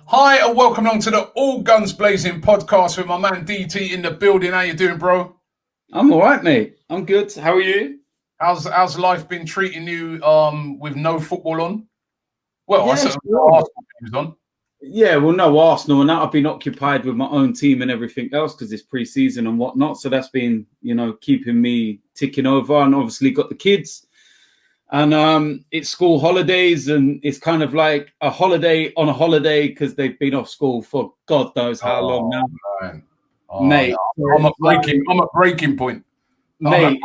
Hi and welcome along to the All Gunz Blazing podcast with my man DT in the building. How you doing, bro? I'm all right, mate. I'm good. How are you? How's life been treating you with no football on? Well, I said Well, on. yeah, well, no Arsenal, and that I've been occupied with my own team and everything else because it's pre-season and whatnot. So that's been, keeping me ticking over. And obviously got the kids, and it's school holidays, and it's kind of like a holiday on a holiday because they've been off school for God knows how long now, man. mate. No. I'm at breaking point. Mate,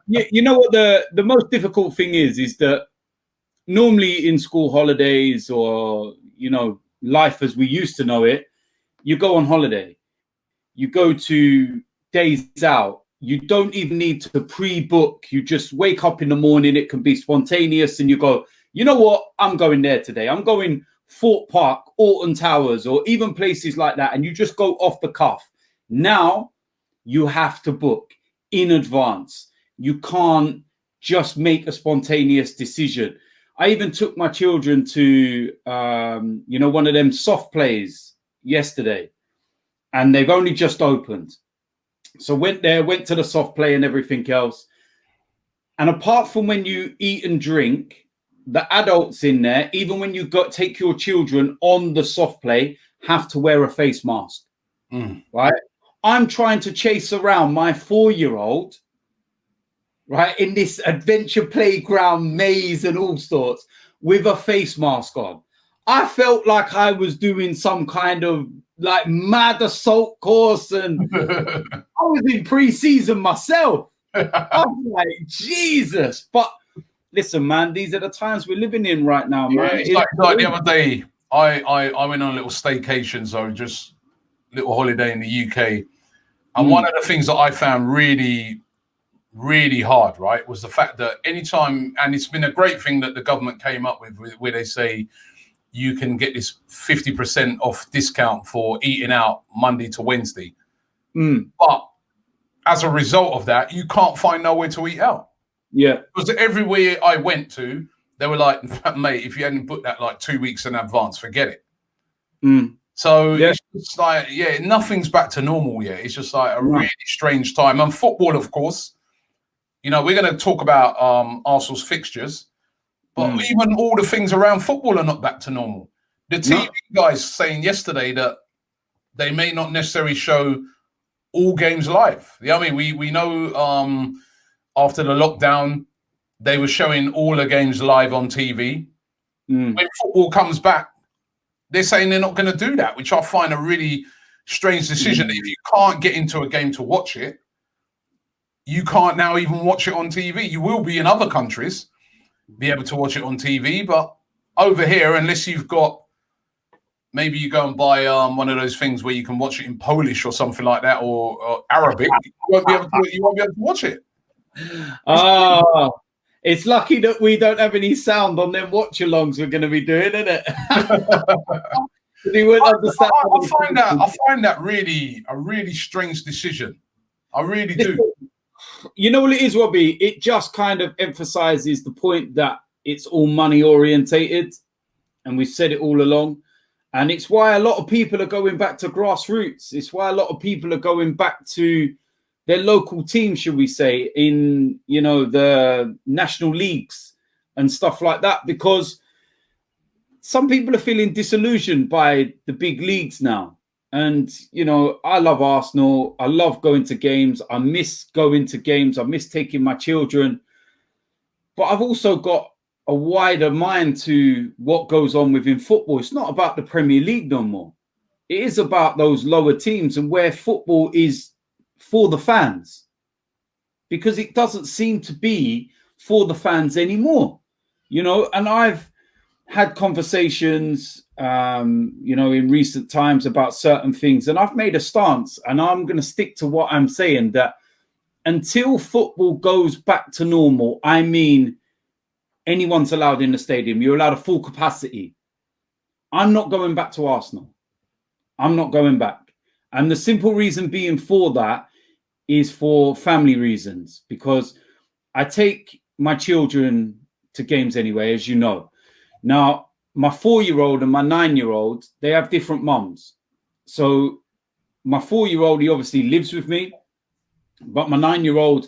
you know what the most difficult thing is that normally in school holidays or, life as we used to know it, you go on holiday, you go to days out, you don't even need to pre-book. You just wake up in the morning, it can be spontaneous, and you go, you know what, I'm going there today. I'm going Fort Park, Alton Towers, or even places like that, and you just go off the cuff. Now you have to book in advance. You can't just make a spontaneous decision. I even took my children to, one of them soft plays yesterday, and they've only just opened. So went to the soft play and everything else. And apart from when you eat and drink, the adults in there, even when you take your children on the soft play, have to wear a face mask, right? I'm trying to chase around my 4-year-old, right, in this adventure playground maze and all sorts with a face mask on. I felt like I was doing some kind of like mad assault course, and I was in pre-season myself. I was like, Jesus. But listen, man, these are the times we're living in right now, man. It's like the other day, I went on a little staycation, so just little holiday in the UK. And one of the things that I found really, really hard, right, was the fact that anytime, and it's been a great thing that the government came up with where they say you can get this 50% off discount for eating out Monday to Wednesday. But as a result of that, you can't find nowhere to eat out. Yeah. Because everywhere I went to, they were like, mate, if you hadn't booked that like 2 weeks in advance, forget it. So it's just like, nothing's back to normal yet. It's just like a really strange time. And football, of course, we're going to talk about Arsenal's fixtures, but even all the things around football are not back to normal. The TV guys saying yesterday that they may not necessarily show all games live. I mean, we know after the lockdown, they were showing all the games live on TV. When football comes back, they're saying they're not going to do that, which I find a really strange decision. If you can't get into a game to watch it, you can't now even watch it on TV. You will be in other countries, be able to watch it on TV, but over here, unless you've got, maybe you go and buy one of those things where you can watch it in Polish or something like that, or Arabic, you won't be able to watch it. It's lucky that we don't have any sound on them watch-alongs we're going to be doing, isn't it? I find that really a really strange decision. I really do. You know what it is, Robbie? It just kind of emphasizes the point that it's all money orientated, and we've said it all along. And it's why a lot of people are going back to grassroots. It's why a lot of people are going back to their local team, should we say, in, the national leagues and stuff like that, because some people are feeling disillusioned by the big leagues now. And, I love Arsenal. I love going to games. I miss going to games. I miss taking my children. But I've also got a wider mind to what goes on within football. It's not about the Premier League no more. It is about those lower teams and where football is for the fans, because it doesn't seem to be for the fans anymore, and I've had conversations, in recent times about certain things, and I've made a stance, and I'm going to stick to what I'm saying, that until football goes back to normal, I mean, anyone's allowed in the stadium, you're allowed a full capacity. I'm not going back to Arsenal. I'm not going back. And the simple reason being for that is for family reasons, because I take my children to games anyway, as you know. Now, my 4-year-old and my 9-year-old, they have different mums. So my 4-year-old, he obviously lives with me, but my 9-year-old,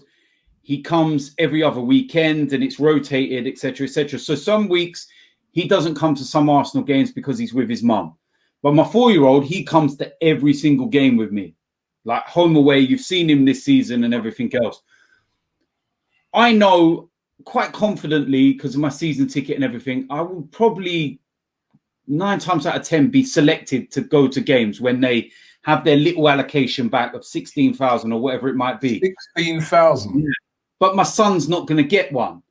he comes every other weekend and it's rotated, etc., etc. So some weeks he doesn't come to some Arsenal games because he's with his mum. But my 4-year-old, he comes to every single game with me, like home away. You've seen him this season and everything else. I know quite confidently, because of my season ticket and everything, I will probably 9 times out of 10 be selected to go to games when they have their little allocation back of 16,000 or whatever it might be. 16,000. Yeah. But my son's not going to get one.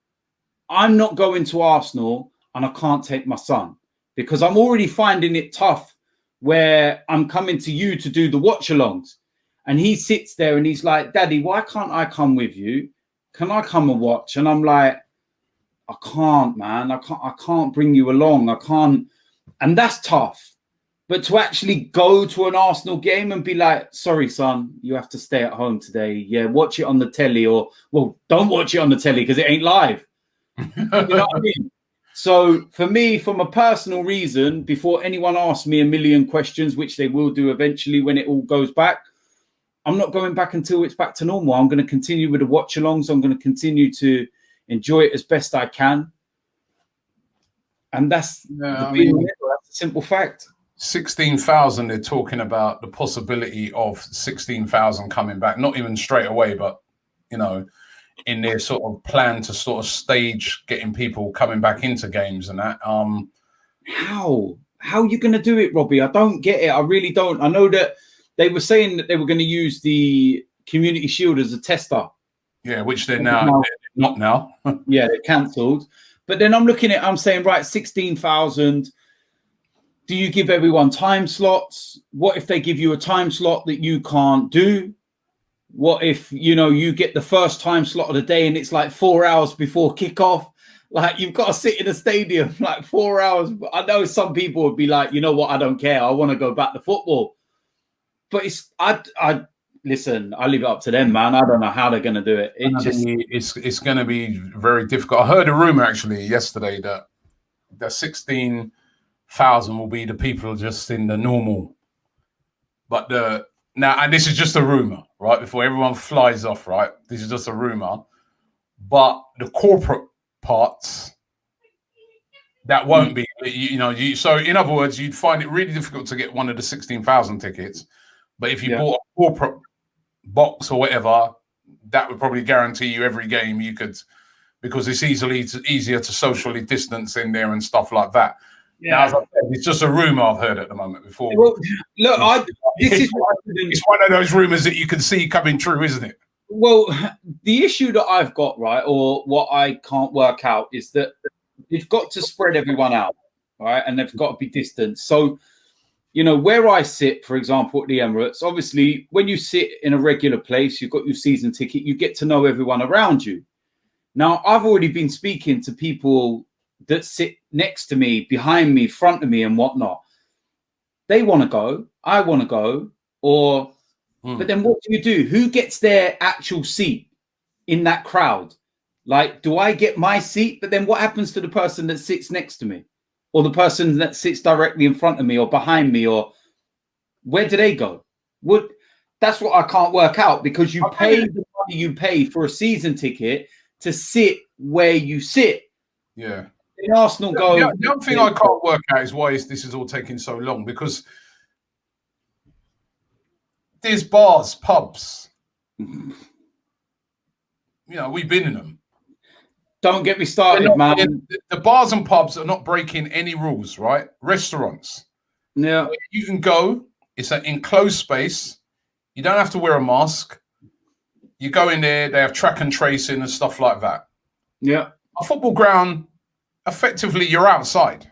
I'm not going to Arsenal and I can't take my son because I'm already finding it tough where I'm coming to you to do the watch-alongs. And he sits there and he's like, Daddy, why can't I come with you? Can I come and watch? And I'm like, I can't, man. I can't bring you along. I can't. And that's tough. But to actually go to an Arsenal game and be like, sorry, son, you have to stay at home today. Yeah, watch it on the telly, or, well, don't watch it on the telly because it ain't live. You know what I mean? So for me, from a personal reason, before anyone asks me a million questions, which they will do eventually when it all goes back, I'm not going back until it's back to normal. I'm going to continue with the watch-alongs. I'm going to continue to enjoy it as best I can. And that's, that's a simple fact. 16,000, they're talking about the possibility of 16,000 coming back, not even straight away, but, you know, in their sort of plan to sort of stage getting people coming back into games and that. How are you going to do it, Robbie? I don't get it. I really don't. I know that they were saying that they were going to use the Community Shield as a tester. Yeah, which they're now they're not now. Yeah, they're cancelled. But then I'm looking at, I'm saying, right, 16,000. Do you give everyone time slots? What if they give you a time slot that you can't do? What if, you know, you get the first time slot of the day and it's like 4 hours before kickoff? Like, you've got to sit in a stadium like 4 hours. I know some people would be like, you know what, I don't care. I want to go back to football. But it's, listen, I leave it up to them, man. I don't know how they're going to do it. It's going to be very difficult. I heard a rumor actually yesterday that the 16,000 will be the people just in the normal. But now, and this is just a rumor, right? Before everyone flies off, right? This is just a rumor. But the corporate parts, that won't be, so in other words, you'd find it really difficult to get one of the 16,000 tickets. But if you bought a corporate box or whatever, that would probably guarantee you every game you could, because it's easier to socially distance in there and stuff like that. Yeah. Now, as I said, it's just a rumor I've heard at the moment before. Well, look, it's one of those rumors that you can see coming true, isn't it? Well, the issue that I've got, right, or what I can't work out is that you've got to spread everyone out, right, and they've got to be distant. So, you know, where I sit, for example, at the Emirates, obviously, when you sit in a regular place, you've got your season ticket, you get to know everyone around you. Now, I've already been speaking to people that sit next to me, behind me, front of me and whatnot. They want to go. I want to go. But then what do? Who gets their actual seat in that crowd? Like, do I get my seat? But then what happens to the person that sits next to me? Or the person that sits directly in front of me or behind me? Or where do they go? That's what I can't work out, because you pay the money you pay for a season ticket to sit where you sit. Yeah. In Arsenal go. The other thing I can't work out is why this is all taking so long, because there's bars, pubs. You know, we've been in them. Don't get me started, man. The bars and pubs are not breaking any rules, right? Restaurants. Yeah. You can go. It's an enclosed space. You don't have to wear a mask. You go in there. They have track and tracing and stuff like that. Yeah. A football ground, effectively, you're outside.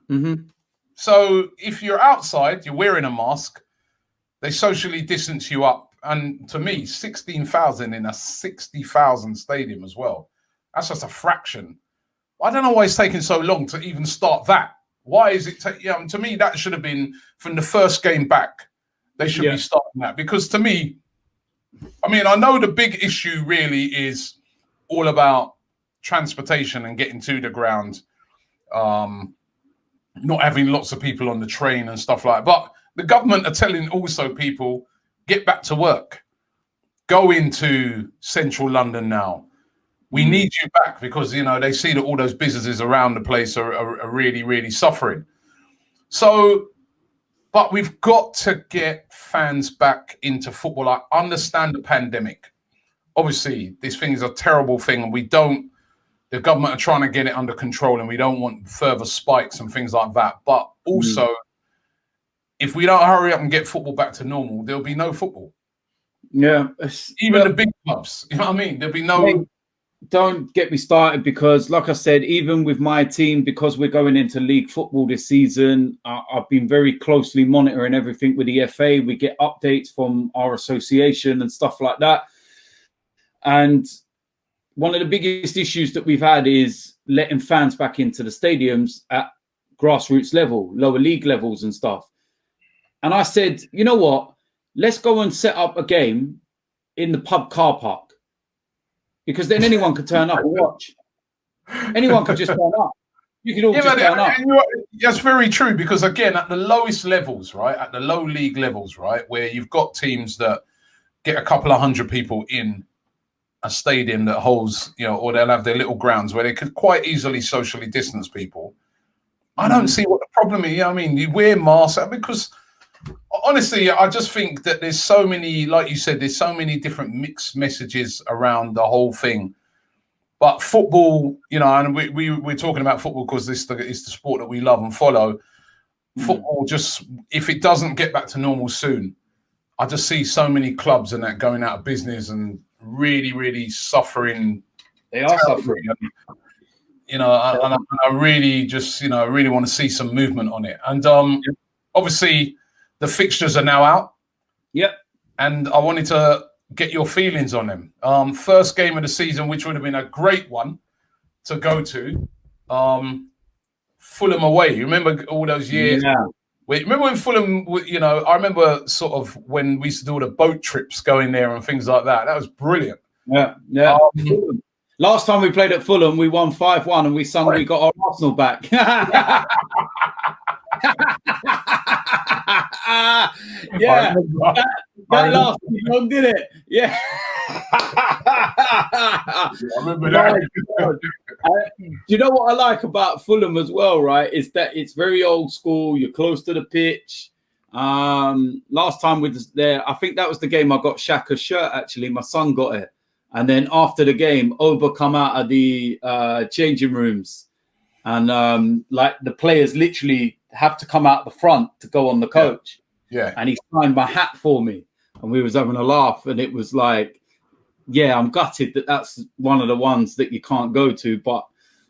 Mm-hmm. So if you're outside, you're wearing a mask. They socially distance you up. And to me, 16,000 in a 60,000 stadium as well. That's just a fraction. I don't know why it's taking so long to even start that. Why is it? To me, that should have been from the first game back. They should be starting that. Because to me, I mean, I know the big issue really is all about transportation and getting to the ground. not having lots of people on the train and stuff like that. But the government are telling also people, get back to work. Go into central London now. We need you back because, you know, they see that all those businesses around the place are really, really suffering. So, but we've got to get fans back into football. I understand the pandemic. Obviously, this thing is a terrible thing, and the government are trying to get it under control, and we don't want further spikes and things like that. But also, if we don't hurry up and get football back to normal, there'll be no football. Yeah. Even the big clubs, you know what I mean? There'll be no... Don't get me started because, like I said, even with my team, because we're going into league football this season, I've been very closely monitoring everything with the FA. We get updates from our association and stuff like that. And one of the biggest issues that we've had is letting fans back into the stadiums at grassroots level, lower league levels and stuff. And I said, you know what? Let's go and set up a game in the pub car park. Because then anyone could turn up and watch. Anyone could just turn up. You could all just turn up. That's very true because, again, at the lowest levels, right, at the low league levels, right, where you've got teams that get a couple of hundred people in a stadium that holds, you know, or they'll have their little grounds where they could quite easily socially distance people. I don't see what the problem is. You know what I mean? You wear masks because... Honestly, I just think that there's so many, like you said, there's so many different mixed messages around the whole thing. But football, you know, and we're talking about football because it's the sport that we love and follow. Football, just if it doesn't get back to normal soon, I just see so many clubs and that going out of business and really, really suffering. They are suffering. You know, and I really just, you know, really want to see some movement on it. And obviously, the fixtures are now out. Yep. And I wanted to get your feelings on them. First game of the season, which would have been a great one to go to. Fulham away. You remember all those years? Yeah. Remember when Fulham, you know, I remember sort of when we used to do all the boat trips going there and things like that. That was brilliant. Yeah. Yeah. Last time we played at Fulham, we won 5-1 and we sung We Got Our Arsenal Back. Yeah, that lasted long, did it? Yeah. I remember that. You know what I like about Fulham as well, right? Is that it's very old school. You're close to the pitch. Last time we was there, I think that was the game I got Shaka's shirt. Actually, my son got it, and then after the game, Oba come out of the changing rooms, and like the players literally have to come out the front to go on the coach. Yeah. And he signed my hat for me, and we was having a laugh, and it was like, yeah, I'm gutted that that's one of the ones that you can't go to. But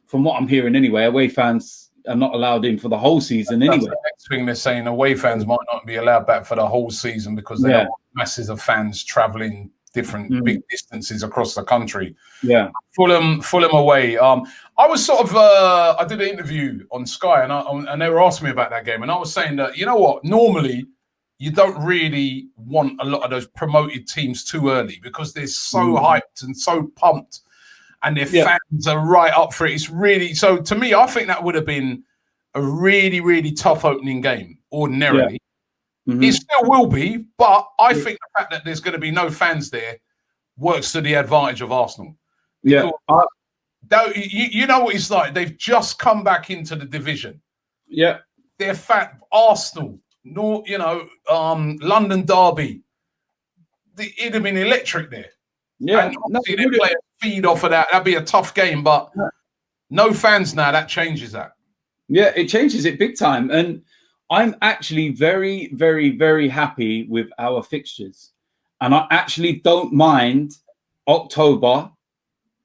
from what I'm hearing anyway, away fans are not allowed in for the whole season anyway. That's the next thing they're saying. Away fans might not be allowed back for the whole season because they have masses of fans travelling different big distances across the country. Yeah. Fulham away. I was sort of I did an interview on Sky and they were asking me about that game, and I was saying that, you know what, normally you don't really want a lot of those promoted teams too early because they're so hyped and so pumped and their fans are right up for it. It's really, so to me, I think that would have been a really, really tough opening game ordinarily. It still will be, but I think the fact that there's going to be no fans there works to the advantage of Arsenal. Yeah. You know what it's like. They've just come back into the division. Yeah. They're fat. Arsenal, London derby. It'd have been electric there. Yeah. And obviously they play a feed off of that. That'd be a tough game, but no fans now. That changes that. Yeah, it changes it big time. And I'm actually very, very, very happy with our fixtures. And I actually don't mind October.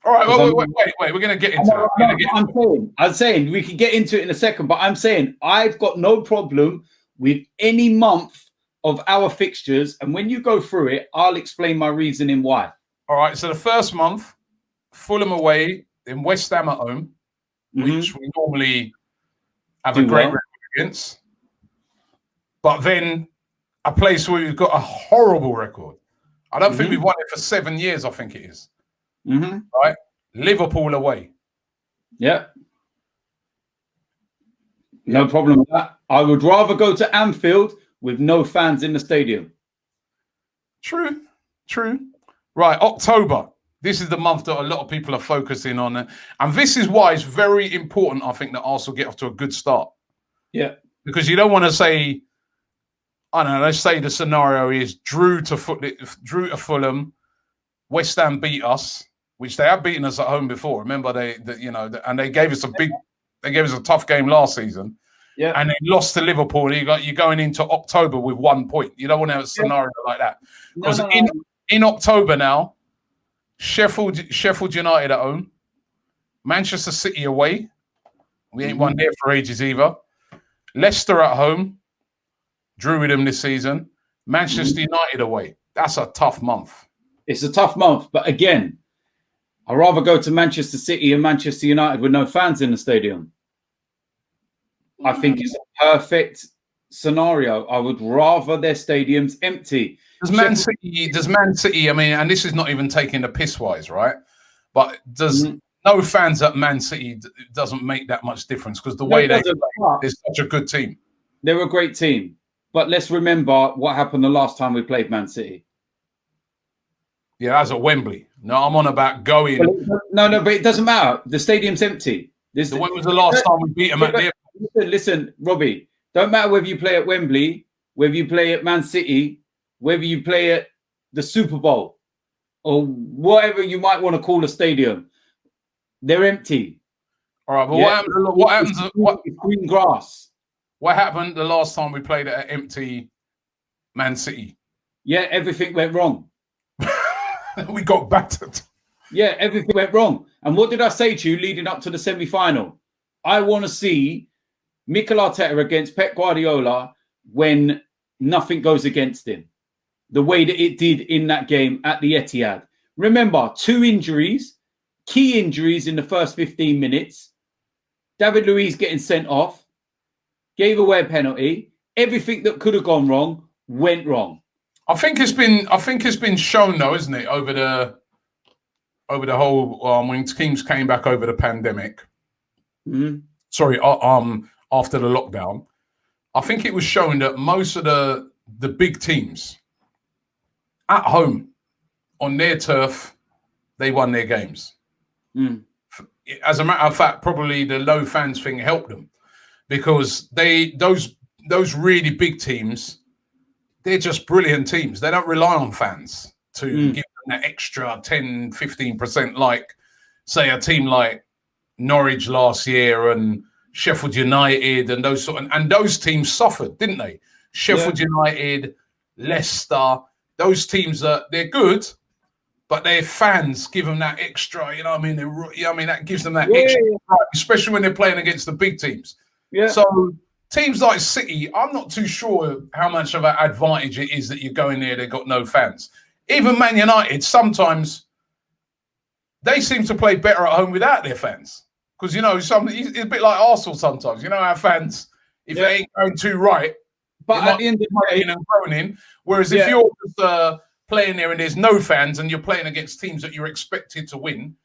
All right, wait. We're going to get into it. I'm saying we can get into it in a second, but I'm saying I've got no problem with any month of our fixtures. And when you go through it, I'll explain my reasoning why. All right, so the first month, Fulham away, then West Ham at home, which we normally have a great record against. But then a place where we've got a horrible record. I don't think we've won it for 7 years, I think it is. Right? Liverpool away. Yeah. No problem with that. I would rather go to Anfield with no fans in the stadium. True. Right, October. This is the month that a lot of people are focusing on. And this is why it's very important, I think, that Arsenal get off to a good start. Yeah. Because you don't want to say, I don't know, let's say the scenario is drew to Fulham, West Ham beat us, which they have beaten us at home before. Remember, and they gave us a tough game last season. Yeah. And they lost to Liverpool. You're going into October with 1 point. You don't want to have a scenario like that. Because in October now, Sheffield United at home, Manchester City away. We ain't won there for ages either. Leicester at home, drew with them this season. Manchester United away. That's a tough month. It's a tough month, but again, I'd rather go to Manchester City and Manchester United with no fans in the stadium. I think it's a perfect scenario. I would rather their stadiums empty. Does Man City, I mean, and this is not even taking the piss wise, right? But does no fans at Man City doesn't make that much difference because the way they play, they're such a good team. They're a great team. But let's remember what happened the last time we played Man City. Yeah, that's at Wembley. No, I'm on about going. No, but it doesn't matter. The stadium's empty. When was the last time we beat them at there? Listen, Robbie, don't matter whether you play at Wembley, whether you play at Man City, whether you play at the Super Bowl, or whatever you might want to call a stadium. They're empty. All right, but what happens? Green grass. What happened the last time we played at empty Man City? Yeah, everything went wrong. We got battered. Yeah, everything went wrong. And what did I say to you leading up to the semi-final? I want to see Mikel Arteta against Pep Guardiola when nothing goes against him. The way that it did in that game at the Etihad. Remember, 2 injuries, key injuries in the first 15 minutes. David Luiz getting sent off, gave away a penalty. Everything that could have gone wrong went wrong. I think it's been shown though, isn't it, over the whole when teams came back over the pandemic. Sorry, after the lockdown, I think it was shown that most of the big teams at home on their turf, they won their games. As a matter of fact, probably the low fans thing helped them because those really big teams, they're just brilliant teams. They don't rely on fans to give them that extra 10, 15%, like, say, a team like Norwich last year and Sheffield United and those teams suffered, didn't they? Sheffield United, Leicester, those teams they're good, but their fans give them that extra. You know what I mean? That gives them that extra, especially when they're playing against the big teams. Yeah. So teams like City, I'm not too sure how much of an advantage it is that you go in there, they've got no fans. Even Man United, sometimes they seem to play better at home without their fans. Because, it's a bit like Arsenal sometimes. You know, our fans, if they ain't going too right, but at the end of the day, and groaning. Whereas if you're just playing there and there's no fans and you're playing against teams that you're expected to win,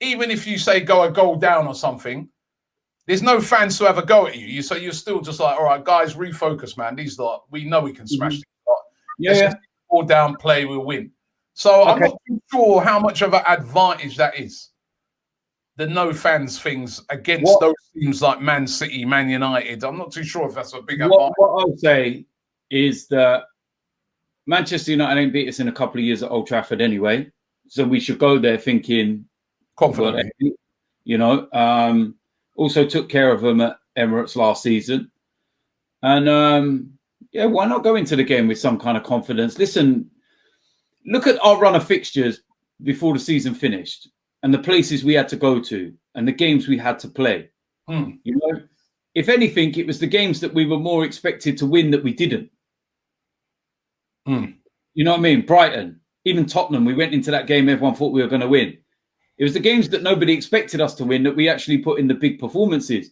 even if you say go a goal down or something, there's no fans to have a go at you. So you're still just like, all right, guys, refocus, man. These lot, we know we can smash these lot. Let's all down, play, we'll win. So I'm not too sure how much of an advantage that is. The no fans things against those teams like Man City, Man United. I'm not too sure if that's a big advantage. What I'll say is that Manchester United ain't beat us in a couple of years at Old Trafford anyway. So we should go there thinking confidently. Also took care of them at Emirates last season. And why not go into the game with some kind of confidence? Listen, look at our run of fixtures before the season finished and the places we had to go to and the games we had to play. If anything, it was the games that we were more expected to win that we didn't. You know what I mean? Brighton, even Tottenham, we went into that game, everyone thought we were going to win. It was the games that nobody expected us to win that we actually put in the big performances.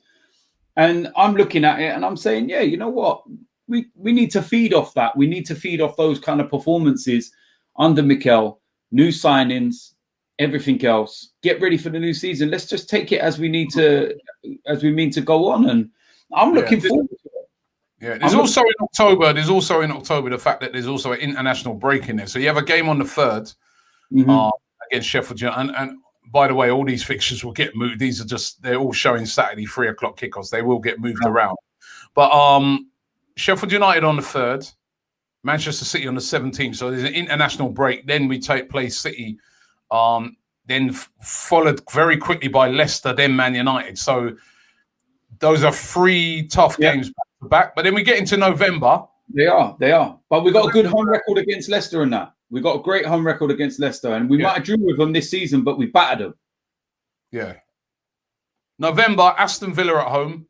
And I'm looking at it and I'm saying, you know what? We need to feed off that. We need to feed off those kind of performances under Mikel, new signings, everything else. Get ready for the new season. Let's just take it as we mean to go on. I'm looking forward to it. Yeah, there's also in October the fact that there's also an international break in there. So you have a game on the 3rd against Sheffield United. And by the way, all these fixtures will get moved. They're all showing Saturday 3 o'clock kickoffs. They will get moved around. But Sheffield United on the 3rd, Manchester City on the 17th. So there's an international break. Then we play City, then followed very quickly by Leicester, then Man United. So those are 3 tough games back to back. But then we get into November. They are. But we got a good home record against Leicester and that. We got a great home record against Leicester. And we might have drew with them this season, but we battered them. Yeah. November, Aston Villa at home,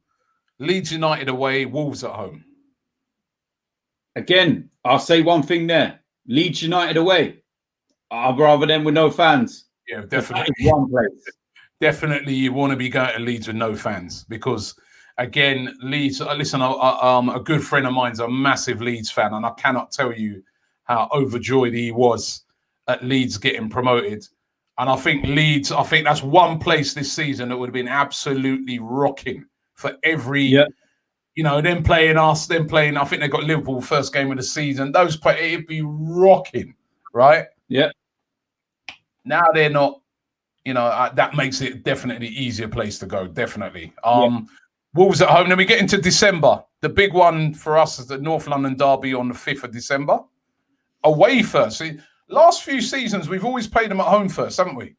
Leeds United away, Wolves at home. Again, I'll say one thing there. Leeds United away. I'd rather them with no fans. Yeah, definitely. One place. Definitely, you want to be going to Leeds with no fans because, again, Leeds. Listen, a good friend of mine's a massive Leeds fan, and I cannot tell you how overjoyed he was at Leeds getting promoted. And I think that's one place this season that would have been absolutely rocking for every. Yeah. You know, them playing us, them playing. I think they got Liverpool first game of the season. Those play, it'd be rocking, right? Yeah. Now they're not. You know, that makes it definitely easier place to go. Definitely. Wolves at home. Then we get into December. The big one for us is the North London derby on the 5th of December. Away first. See, last few seasons we've always played them at home first, haven't we?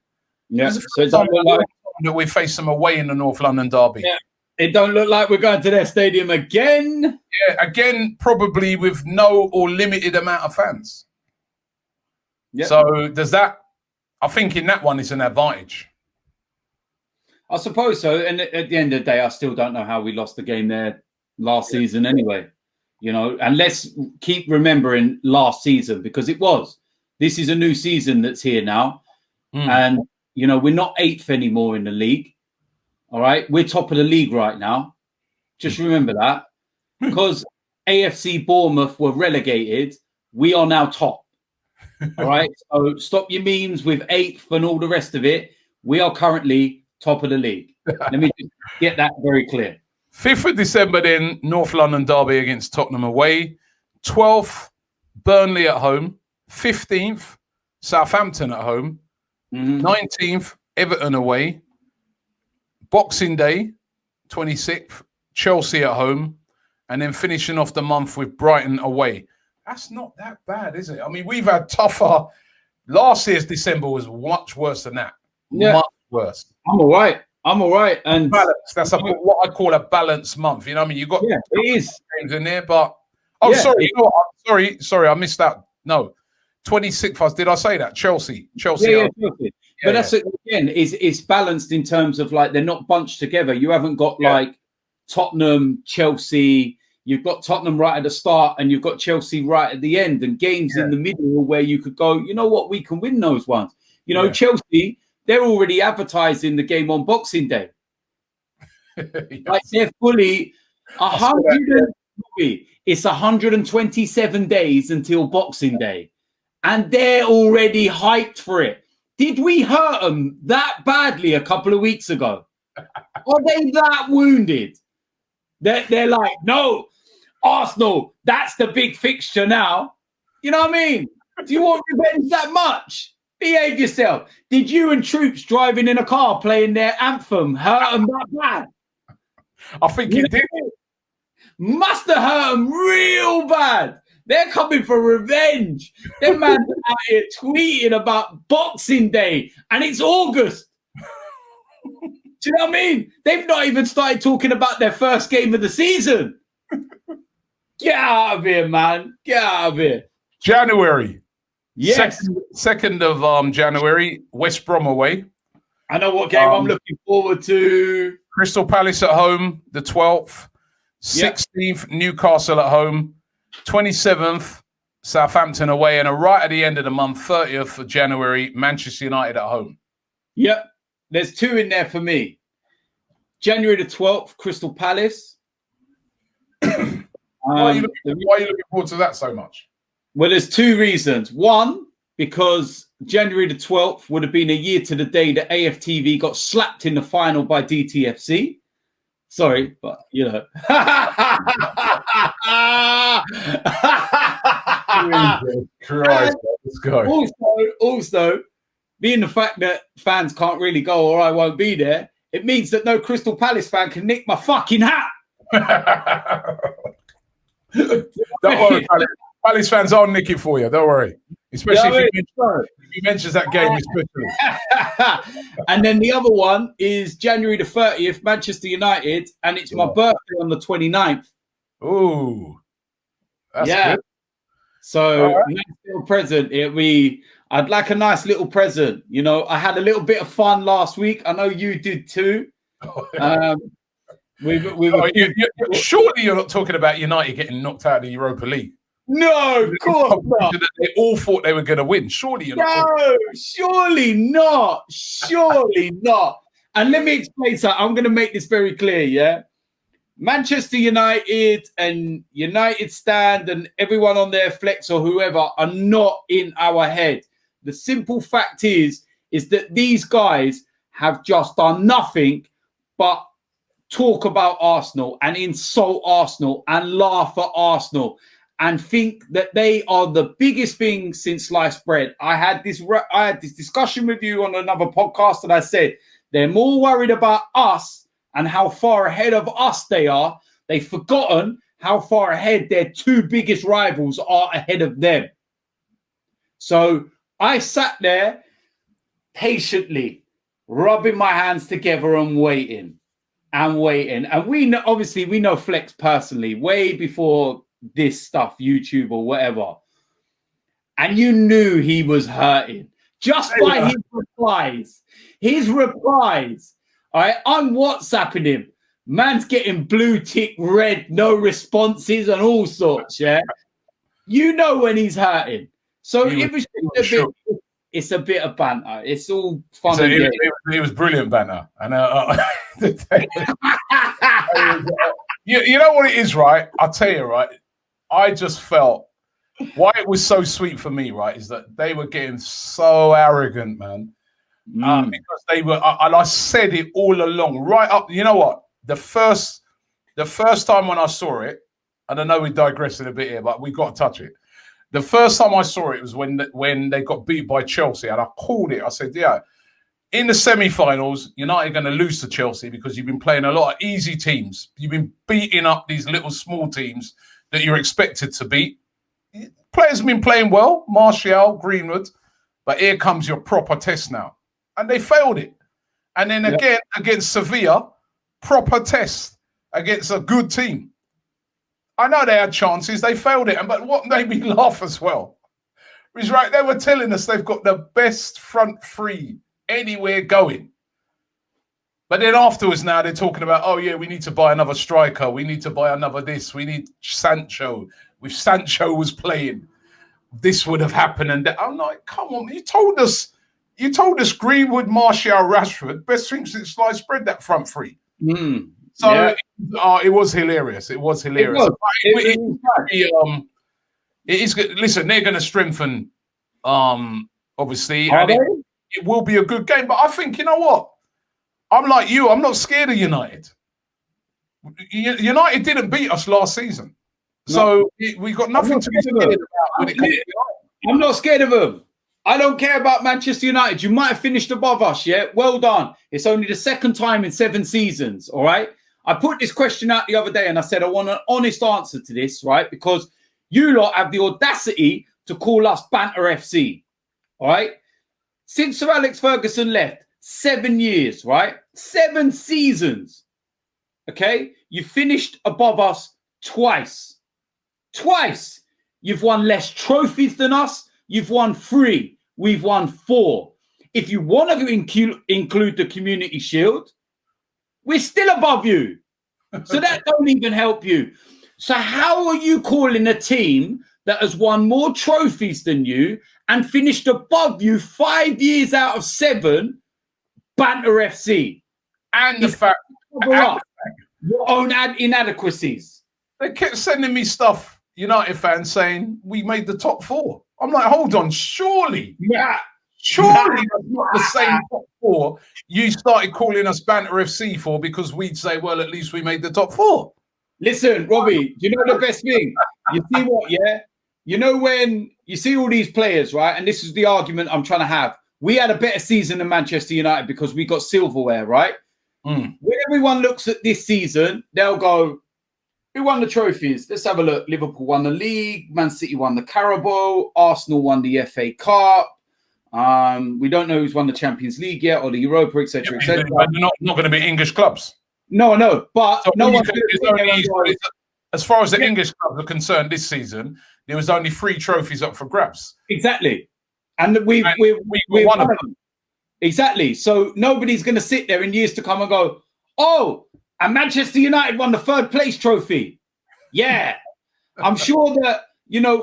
Yeah. So it don't look like that we face them away in the North London derby. Yeah. It don't look like we're going to their stadium again. Yeah, again, probably with no or limited amount of fans. Yeah. So does that? I think in that one it's an advantage. I suppose so. And at the end of the day, I still don't know how we lost the game there last season anyway. You know, and let's keep remembering last season because it was. This is a new season that's here now. And, you know, we're not 8th anymore in the league. All right. We're top of the league right now. Just remember that. Because AFC Bournemouth were relegated, we are now top. All right. So stop your memes with 8th and all the rest of it. We are currently top of the league. Let me just get that very clear. 5th of December, then North London derby against Tottenham away. 12th, Burnley at home. 15th, Southampton at home. 19th, Everton away. Boxing Day, 26th, Chelsea at home. And then finishing off the month with Brighton away. That's not that bad, is it? I mean, we've had tougher. Last year's December was much worse than that. Yeah. Much worse. I'm all right. And balance. That's what I call a balanced month. You know what I mean? You got it is games in there, but sorry. You know what? Sorry, I missed that. No. 26th, did I say that? Chelsea. Chelsea. But that's again, it's balanced in terms of like they're not bunched together. You haven't got like Tottenham, Chelsea. You've got Tottenham right at the start and you've got Chelsea right at the end and games in the middle where you could go, you know what, we can win those ones. You know, Chelsea, they're already advertising the game on Boxing Day. Like they're fully 100. It's 127 days until Boxing Day. And they're already hyped for it. Did we hurt them that badly a couple of weeks ago? Are they that wounded? They're like, no, Arsenal, that's the big fixture now. You know what I mean? Do you want revenge that much? Behave yourself. Did you and Troops driving in a car playing their anthem hurt them that bad? I think it did. Must have hurt them real bad. They're coming for revenge. Them man out here tweeting about Boxing Day and it's August. Do you know what I mean? They've not even started talking about their first game of the season. Get out of here, man. Get out of here. January. Yes. 2nd of January, West Brom away. I know what game I'm looking forward to. Crystal Palace at home, the 12th. 16th, Newcastle at home. 27th, Southampton away. And right at the end of the month, 30th of January, Manchester United at home. Yep. There's 2 in there for me. January the 12th, Crystal Palace. Why are you looking forward to that so much? Well, there's 2 reasons. One, because January the 12th would have been a year to the day that AFTV got slapped in the final by DTFC. Sorry, but you know. Christ, let's go. Also, being the fact that fans can't really go or I won't be there, it means that no Crystal Palace fan can nick my fucking hat. Don't worry, Palace fans, I'll nick it for you. Don't worry. Especially if he mentions that game, especially. And then the other one is January the 30th, Manchester United, and it's my birthday on the 29th. Ooh. That's good. So nice little present. I'd like a nice little present. You know, I had a little bit of fun last week. I know you did too. Surely you're not talking about United getting knocked out of the Europa League. No, of course not. They all thought they were going to win. Surely you're not. No, surely not. Surely not. And let me explain something. I'm going to make this very clear, yeah? Manchester United and United Stand and everyone on their flex or whoever are not in our head. The simple fact is that these guys have just done nothing but talk about Arsenal and insult Arsenal and laugh at Arsenal and think that they are the biggest thing since sliced bread. I had this discussion with you on another podcast, and I said they're more worried about us and how far ahead of us they are. They've forgotten how far ahead their two biggest rivals are ahead of them. So I sat there patiently, rubbing my hands together and waiting. And we know Flex personally way before this stuff, YouTube or whatever. And you knew he was hurting just by his replies. His replies. I'm WhatsApping him. Man's getting blue tick, red, no responses and all sorts, yeah? You know when he's hurting. So it's a bit of banter. It's all fun. So it was brilliant banter. And you know what it is, right? I'll tell you, right? I just felt why it was so sweet for me, right, is that they were getting so arrogant, man. Because they were, and I said it all along, right up. You know what? The first time when I saw it, and I know we're digressing a bit here, but we got to touch it. The first time I saw it was when they got beat by Chelsea, and I called it. I said, yeah, in the semi-finals, United are going to lose to Chelsea because you've been playing a lot of easy teams. You've been beating up these little small teams that you're expected to beat. Players have been playing well, Martial, Greenwood, but here comes your proper test now. And they failed it. And then again, against Sevilla, proper test against a good team. I know they had chances, they failed it. But what made me laugh as well is, right, they were telling us they've got the best front three anywhere going. But then afterwards now they're talking about, oh yeah, we need to buy another striker. We need to buy another this. We need Sancho. If Sancho was playing, this would have happened. And that. I'm like, come on, you told us Greenwood, Martial, Rashford, best thing since sliced bread, that front three. So it was hilarious. It was hilarious. It is good. Listen, they're going to strengthen, obviously, and it will be a good game. But I think, you know what? I'm like you. I'm not scared of United. United didn't beat us last season. So we got nothing to be scared about when it comes to United. I'm not scared of them. I don't care about Manchester United. You might have finished above us, yeah? Well done. It's only the second time in 7 seasons, all right? I put this question out the other day and I said I want an honest answer to this, right? Because you lot have the audacity to call us Banter FC, all right? Since Sir Alex Ferguson left, 7 years, right? 7 seasons, okay? You finished above us twice. Twice. You've won less trophies than us. You've won 3. We've won 4. If you want to include the Community Shield, we're still above you. So that don't even help you. So how are you calling a team that has won more trophies than you and finished above you 5 years out of 7, Banter FC? And the fact your own inadequacies. They kept sending me stuff, United fans, saying we made the top 4. I'm like, hold on, surely Surely that's not the same top four you started calling us Banter FC for, because we'd say, well, at least we made the top four. Listen, Robbie, do you know the best thing? You see what, yeah? You know when you see all these players, right? And this is the argument I'm trying to have. We had a better season than Manchester United because we got silverware, right? When everyone looks at this season, they'll go, who won the trophies? Let's have a look. Liverpool won the league. Man City won the Carabao. Arsenal won the FA Cup. We don't know who's won the Champions League yet or the Europa, etc., etc. But they're not going to be English clubs. No, but so no one. As far as the English clubs are concerned, this season there was only 3 trophies up for grabs. Exactly, and we won them. Exactly. So nobody's going to sit there in years to come and go, "Oh, and Manchester United won the 3rd place trophy." Yeah, I'm sure that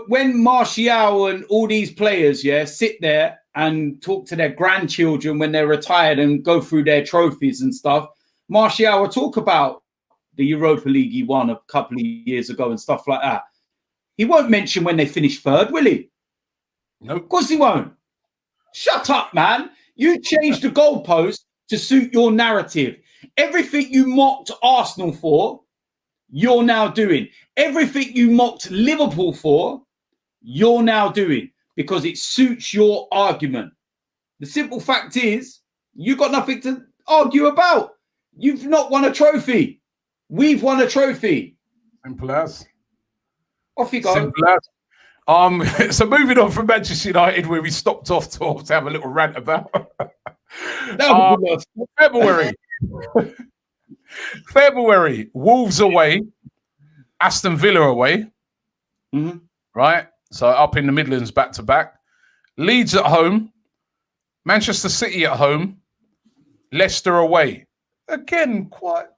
when Martial and all these players, sit there and talk to their grandchildren when they're retired and go through their trophies and stuff. Martial will talk about the Europa League he won a couple of years ago and stuff like that. He won't mention when they finished 3rd, will he? No. Of course he won't. Shut up, man. You changed the goalpost to suit your narrative. Everything you mocked Arsenal for, you're now doing. Everything you mocked Liverpool for, you're now doing because it suits your argument. The simple fact is, you got nothing to argue about. You've not won a trophy. We've won a trophy. Simple as. Off you go. Simple as. So moving on from Manchester United, where we stopped off to have a little rant about February. February, Wolves away, Aston Villa away, right? So up in the Midlands back to back. Leeds at home, Manchester City at home, Leicester away. Again,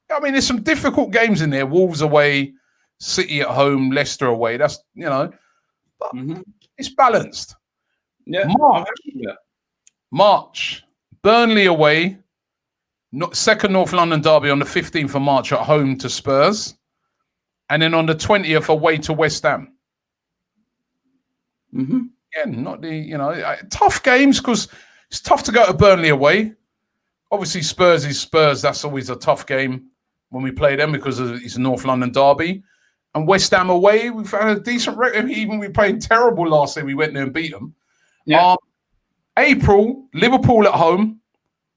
there's some difficult games in there. Wolves away, City at home, Leicester away. That's, but it's balanced. Yeah. March, Burnley away, second North London derby on the 15th of March at home to Spurs. And then on the 20th away to West Ham. Again, not the, tough games because it's tough to go to Burnley away. Obviously, Spurs is Spurs. That's always a tough game when we play them because it's a North London derby. And West Ham away, we've had a decent record. Even we played terrible last year. We went there and beat them. Yeah. April, Liverpool at home,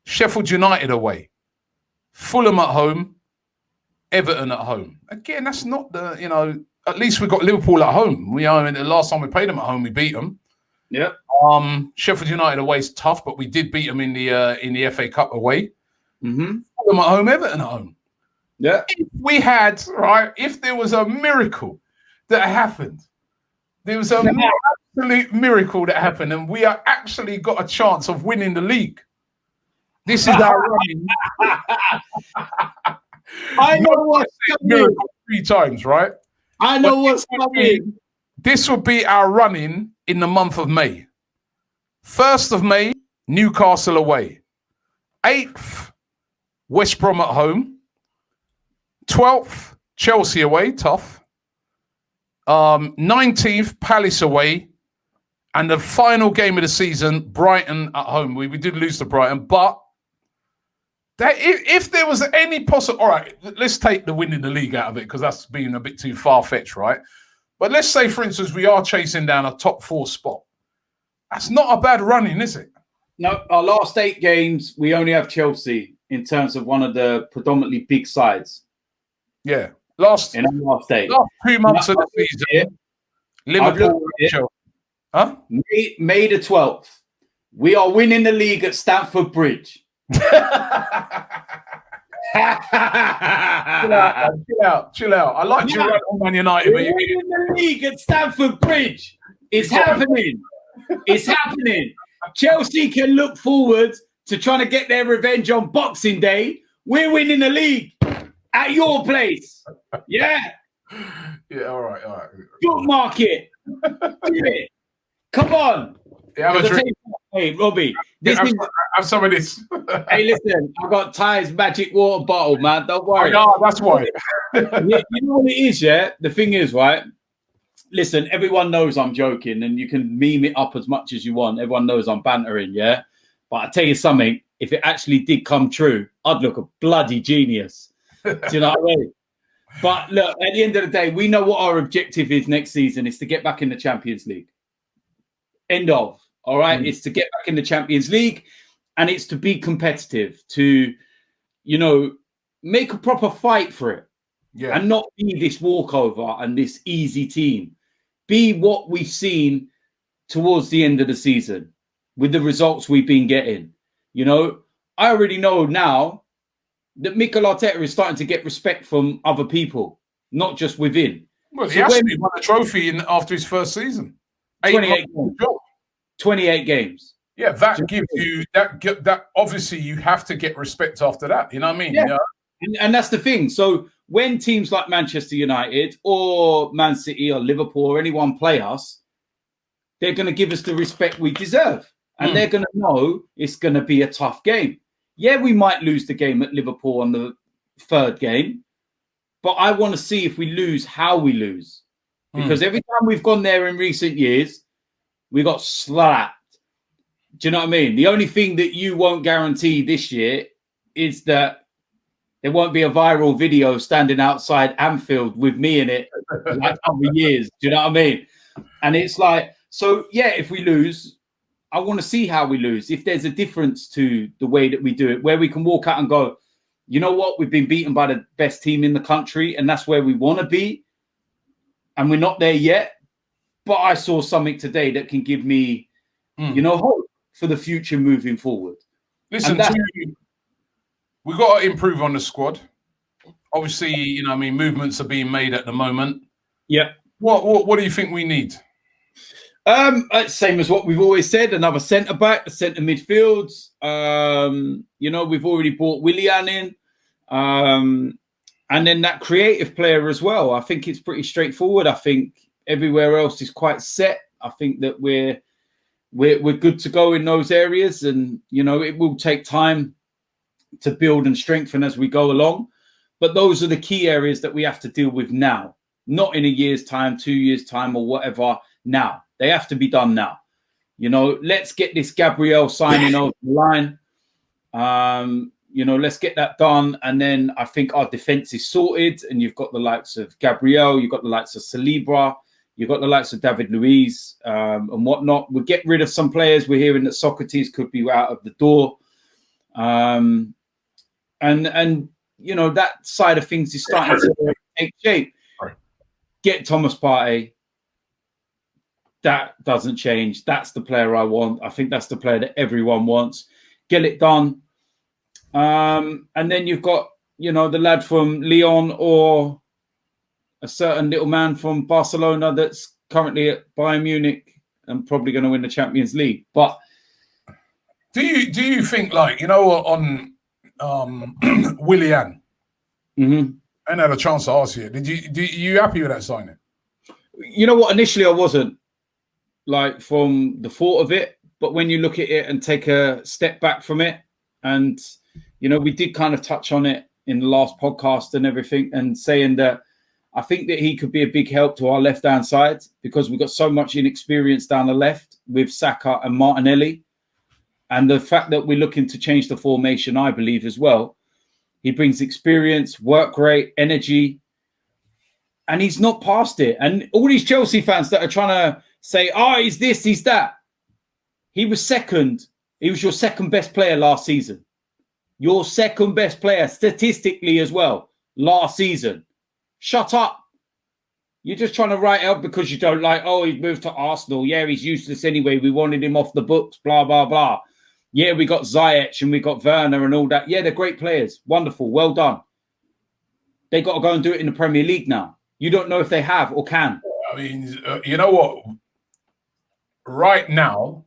Sheffield United away, Fulham at home, Everton at home. Again, that's not the, at least we got Liverpool at home. The last time we played them at home, we beat them. Yeah. Sheffield United away is tough, but we did beat them in the FA Cup away. Mm-hmm. Fulham at home, Everton at home. Yeah. If there was a miracle that happened, there was an absolute miracle that happened, and we are actually got a chance of winning the league. This is our running. I know what's coming. 3 times, right? I know what's coming. This would be our running in the month of May. 1st of May, Newcastle away. 8th, West Brom at home. 12th, Chelsea away, tough. 19th, Palace away. And the final game of the season, Brighton at home. We did lose to Brighton, but if there was any possible... All right, let's take the winning the league out of it because that's been a bit too far-fetched, right? But let's say, for instance, we are chasing down a top 4 spot. That's not a bad running, is it? No, our last 8 games, we only have Chelsea in terms of one of the predominantly big sides. Yeah. Last 8. Last 2 months of the season, Liverpool and Chelsea. Huh? May the 12th. We are winning the league at Stamford Bridge. Chill out. I like you right on Man United. We're winning the league at Stamford Bridge. It's happening. It's happening. Chelsea can look forward to trying to get their revenge on Boxing Day. We're winning the league at your place. Yeah. Yeah, all right. Bookmark it. Do it. Come on. Yeah, hey, Robbie. Have some of this. Hey, listen, I've got Ty's magic water bottle, man. Don't worry. Oh, no, that's why. You know what it is, yeah? The thing is, right? listen, everyone knows I'm joking, and you can meme it up as much as you want. Everyone knows I'm bantering, yeah? But I tell you something, if it actually did come true, I'd look a bloody genius. Do you know what I mean? But look, at the end of the day, we know what our objective is next season, is to get back in the Champions League. End of. All right? It's to get back in the Champions League, and it's to be competitive, to, you know, make a proper fight for it. Yeah. And not be this walkover and this easy team. Be what we've seen towards the end of the season with the results we've been getting. You know, I already know now that Mikel Arteta is starting to get respect from other people, not just within. Well, he actually won a trophy after his first season. 28 games. 28 games. Yeah, that gives you that. Obviously, you have to get respect after that. You know what I mean? Yeah. You know? And that's the thing. So when teams like Manchester United or Man City or Liverpool or anyone play us, they're going to give us the respect we deserve. And they're going to know it's going to be a tough game. Yeah, we might lose the game at Liverpool on the third game, but I want to see if we lose, how we lose. Because every time we've gone there in recent years, we got slapped. Do you know what I mean? The only thing that you won't guarantee this year is that there won't be a viral video standing outside Anfield with me in it like other years. Do you know what I mean? And it's like, so yeah, if we lose, I want to see how we lose. If there's a difference to the way that we do it, where we can walk out and go, you know what, we've been beaten by the best team in the country, and that's where we want to be. And we're not there yet. But I saw something today that can give me, you know, hope for the future moving forward. Listen, we've got to improve on the squad. Obviously, you know, I mean, movements are being made at the moment. Yeah. What do you think we need? Same as what we've always said, another centre-back, a centre midfield. You know, we've already brought Willian in. And then that creative player as well. I think it's pretty straightforward. I think everywhere else is quite set. I think that we're good to go in those areas. And, you know, it will take time to build and strengthen as we go along. But those are the key areas that we have to deal with now, not in a year's time, 2 years' time or whatever. Now, they have to be done now. You know, let's get this Gabriel signing over the line. You know, let's get that done. And then I think our defense is sorted. And you've got the likes of Gabriel, you've got the likes of Saliba, you've got the likes of David Luiz and whatnot. We'll get rid of some players. We're hearing that Socrates could be out of the door. And you know, that side of things is starting to take shape. Get Thomas Partey. That doesn't change. That's the player I want. I think that's the player that everyone wants. Get it done. And then you've got, you know, the lad from Lyon or a certain little man from Barcelona that's currently at Bayern Munich and probably going to win the Champions League. But do you think, like, you know, on Willian? I hadn't had a chance to ask you. You happy with that signing? You know what? Initially, I wasn't, like, from the thought of it. But when you look at it and take a step back from it, and, you know, we did kind of touch on it in the last podcast and everything, and saying that I think that he could be a big help to our left-hand side because we've got so much inexperience down the left with Saka and Martinelli. And the fact that we're looking to change the formation, I believe, as well. He brings experience, work rate, energy, and he's not past it. And all these Chelsea fans that are trying to say, oh, he's this, he's that. He was second. He was your second best player last season. Your second best player statistically as well last season. Shut up. You're just trying to write out because you don't like, oh, he's moved to Arsenal. Yeah, he's useless anyway. We wanted him off the books, blah, blah, blah. Yeah, we got Ziyech and we got Werner and all that. Yeah, they're great players. Wonderful. Well done. They got to go and do it in the Premier League now. You don't know if they have or can. I mean, you know what? Right now,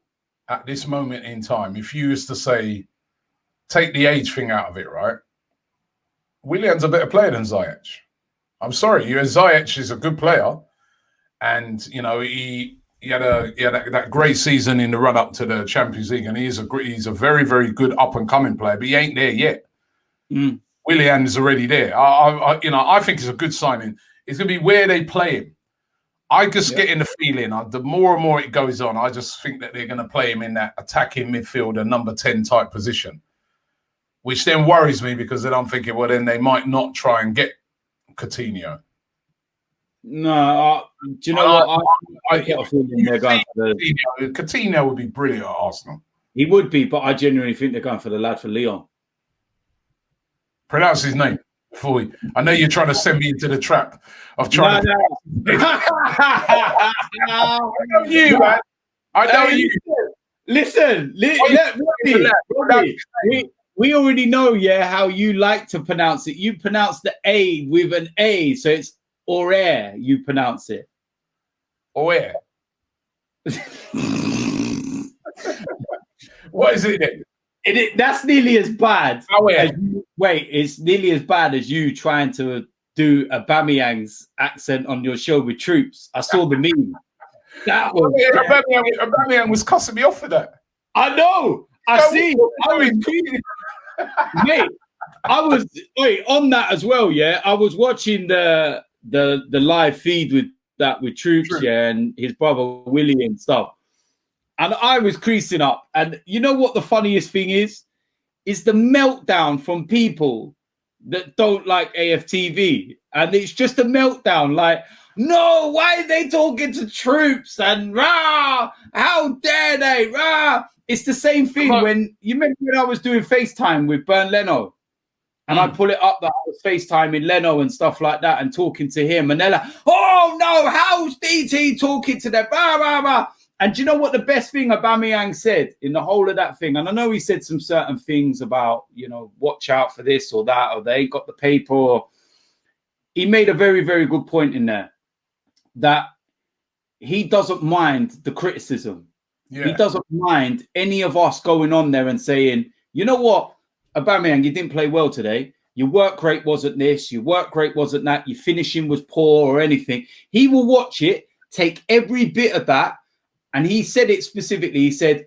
at this moment in time, if you was to say, take the age thing out of it, right? Willian's a better player than Ziyech. I'm sorry, Ziyech is a good player, and you know he had that great season in the run up to the Champions League, and he's a very, very good up and coming player, but he ain't there yet. Willian is already there. I think it's a good signing. It's going to be where they play him. I just getting the feeling, the more and more it goes on, I just think that they're going to play him in that attacking midfielder, number 10 type position, which then worries me because then I'm thinking, well, then they might not try and get Coutinho. No, do you know what? I get a feeling they're going for Coutinho would be brilliant at Arsenal. He would be, but I genuinely think they're going for the lad for Lyon. Pronounce his name. I know you're trying to send me into the trap of trying to. I know you, man. I know you. Listen, we already know, how you like to pronounce it. You pronounce the A with an A, so it's Aurier. You pronounce it. Aurier. What is it then? That's nearly as bad. It's nearly as bad as you trying to do Aubameyang's accent on your show with Troops. I saw the meme. That was Aubameyang was cussing me off for that. I know. I was on that as well. Yeah, I was watching the live feed with Troops, and his brother Willie and stuff. And I was creasing up. And you know what the funniest thing is? Is the meltdown from people that don't like AFTV. And it's just a meltdown. Like, no, why are they talking to Troops? And rah, how dare they? Rah. It's the same thing when you remember when I was doing FaceTime with Bernd Leno. And I pull it up that I was FaceTiming Leno and stuff like that and talking to him. And they're like, oh no, how's DT talking to them? Rah, rah, rah. And do you know what the best thing Aubameyang said in the whole of that thing? And I know he said some certain things about, watch out for this or that, or they got the paper. Or he made a very, very good point in there that he doesn't mind the criticism. Yeah. He doesn't mind any of us going on there and saying, you know what, Aubameyang, you didn't play well today. Your work rate wasn't this. Your work rate wasn't that. Your finishing was poor or anything. He will watch it, take every bit of that. And he said it specifically. He said,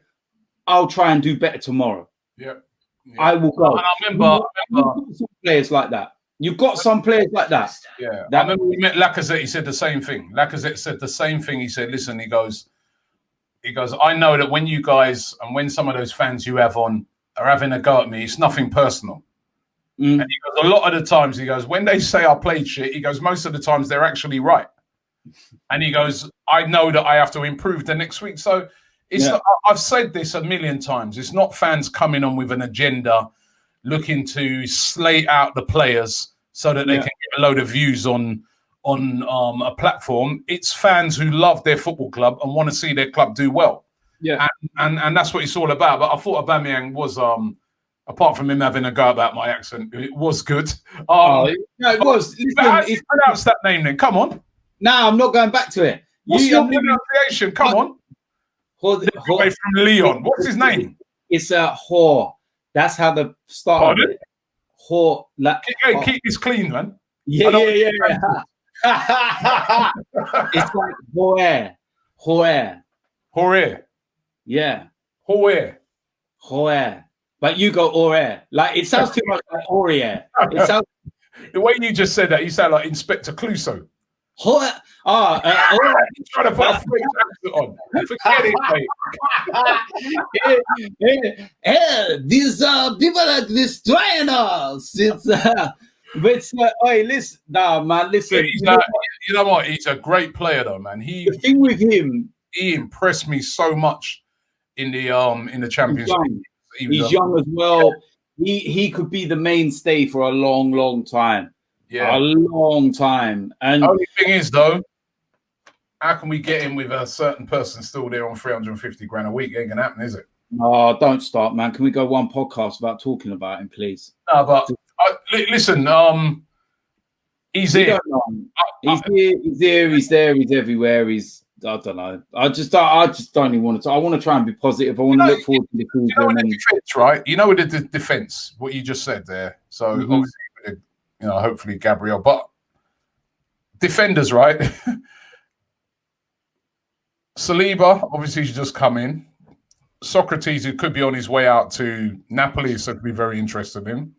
I'll try and do better tomorrow. Yeah. I will go. And I remember some players like that. You've got some players like that. Yeah. I remember we met Lacazette. He said the same thing. Lacazette said the same thing. He said, listen, he goes, I know that when you guys and when some of those fans you have on are having a go at me, it's nothing personal. And he goes, a lot of the times, he goes, when they say I played shit, he goes, most of the times they're actually right. And he goes, I know that I have to improve the next week. So I've said this a million times. It's not fans coming on with an agenda looking to slate out the players so that they can get a load of views on a platform. It's fans who love their football club and want to see their club do well. Yeah. And that's what it's all about. But I thought Aubameyang was, apart from him having a go about my accent, it was good. It was. How do you pronounce that name then? Come on. No, I'm not going back to it. What's your pronunciation? Come on. Away from Leon. What's his name? It's a whore. That's how the start of it. Whore. Keep this clean, man. Yeah. It's like whore. Yeah. Whore. But you go Aurier. Like, it sounds too much like Aurier. It sounds. The way you just said that, you sound like Inspector Clouseau. Trying to put a French accent on. Forget it, mate. These people are destroying us. Listen, nah, man, listen. You know what? He's a great player, though, man. The thing with him, he impressed me so much in the Champions League. He's young as well. He could be the mainstay for a long, long time. Yeah, a long time. And the only thing is, though, how can we get him with a certain person still there on 350 grand a week? It ain't gonna happen, is it? Oh, don't start, man. Can we go one podcast without talking about him, please? No, but listen, he's here. He's there. He's everywhere. I don't know. I just don't even want to. I want to try and be positive. I want to look forward to the season. You know, the defense, right? You know, with the defense, what you just said there. So obviously, hopefully Gabriel, but defenders, right? Saliba, obviously, he's just come in. Socrates, who could be on his way out to Napoli, so could be very interested in.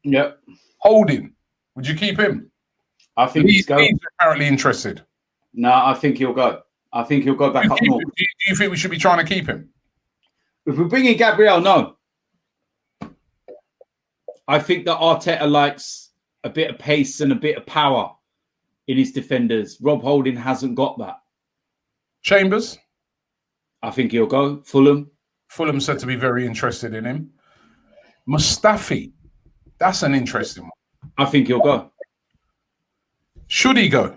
Yep. Holding, would you keep him? I think he's apparently interested. No, I think he'll go. I think he'll go back up north. Do you think we should be trying to keep him? If we bring in Gabriel, no. I think that Arteta likes a bit of pace and a bit of power in his defenders. Rob Holding hasn't got that. Chambers? I think he'll go. Fulham said to be very interested in him. Mustafi, that's an interesting one. I think he'll go. Should he go?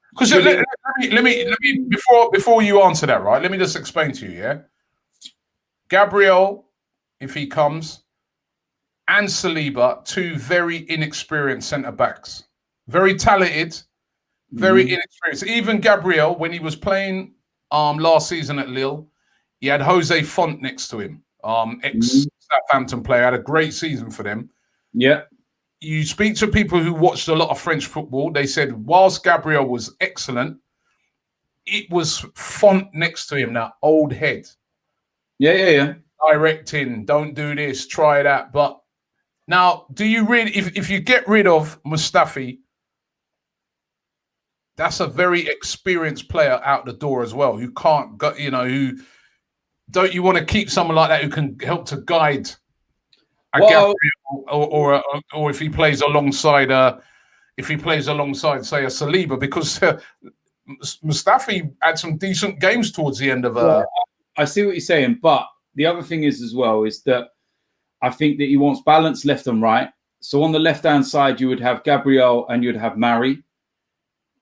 Because let me before you answer that, right? Let me just explain to you, yeah. Gabriel, if he comes, and Saliba, two very inexperienced centre backs, very talented, very inexperienced. Even Gabriel, when he was playing last season at Lille, he had Jose Font next to him, ex-Southampton player, had a great season for them. Yeah. You speak to people who watched a lot of French football, they said whilst Gabriel was excellent, it was Font next to him, that old head. Yeah. Directing, don't do this, try that. But now, do you really, if you get rid of Mustafi, that's a very experienced player out the door as well, who can't go, who don't you want to keep someone like that who can help to guide Gabriel, or if he plays alongside say a Saliba, because Mustafi had some decent games towards the end of I see what you're saying, but the other thing is as well is that I think that he wants balance left and right. So on the left-hand side, you would have Gabriel and you'd have Mari.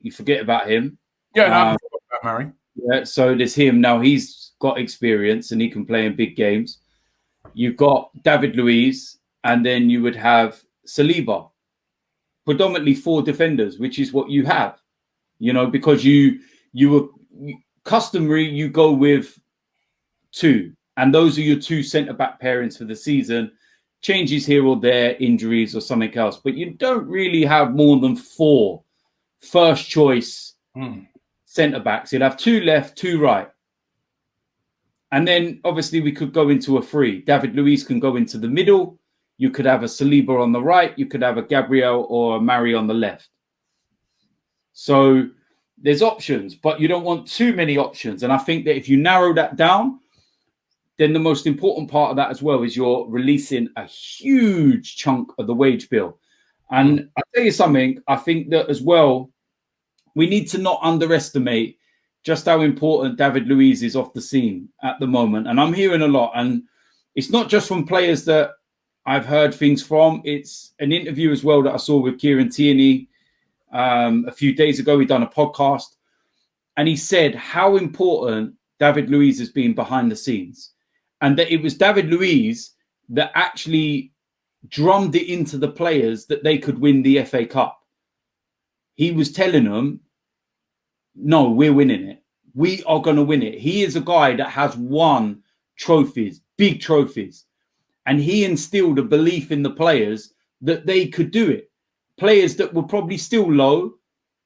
You forget about him. Yeah, no, I forgot about Mari. Yeah, so there's him. Now he's got experience and he can play in big games. You've got David Luiz, and then you would have Saliba. Predominantly 4 defenders, which is what you have. Because you were customary, you go with 2. And those are your 2 centre-back pairings for the season. Changes here or there, injuries or something else. But you don't really have more than 4 first-choice centre-backs. You'd have 2 left, 2 right. And then, obviously, we could go into a 3. David Luiz can go into the middle. You could have a Saliba on the right. You could have a Gabriel or a Mari on the left. So there's options, but you don't want too many options. And I think that if you narrow that down, then the most important part of that as well is you're releasing a huge chunk of the wage bill. And I'll tell you something, I think that as well, we need to not underestimate just how important David Luiz is off the scene at the moment. And I'm hearing a lot. And it's not just from players that I've heard things from. It's an interview as well that I saw with Kieran Tierney a few days ago. He done a podcast. And he said how important David Luiz has been behind the scenes. And that it was David Luiz that actually drummed it into the players that they could win the FA Cup. He was telling them, no, we're winning it. We are going to win it. He is a guy that has won trophies, big trophies. And he instilled a belief in the players that they could do it. Players that were probably still low,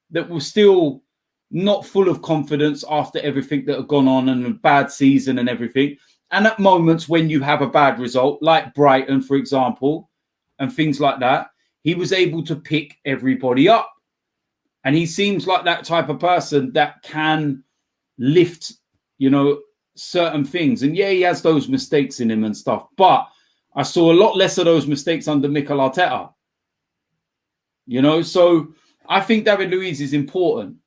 that were still not full of confidence after everything that had gone on and a bad season and everything. And at moments when you have a bad result, like Brighton, for example, and things like that, he was able to pick everybody up. And he seems like that type of person that can lift, certain things. And yeah, he has those mistakes in him and stuff. But I saw a lot less of those mistakes under Mikel Arteta. So I think David Luiz is important,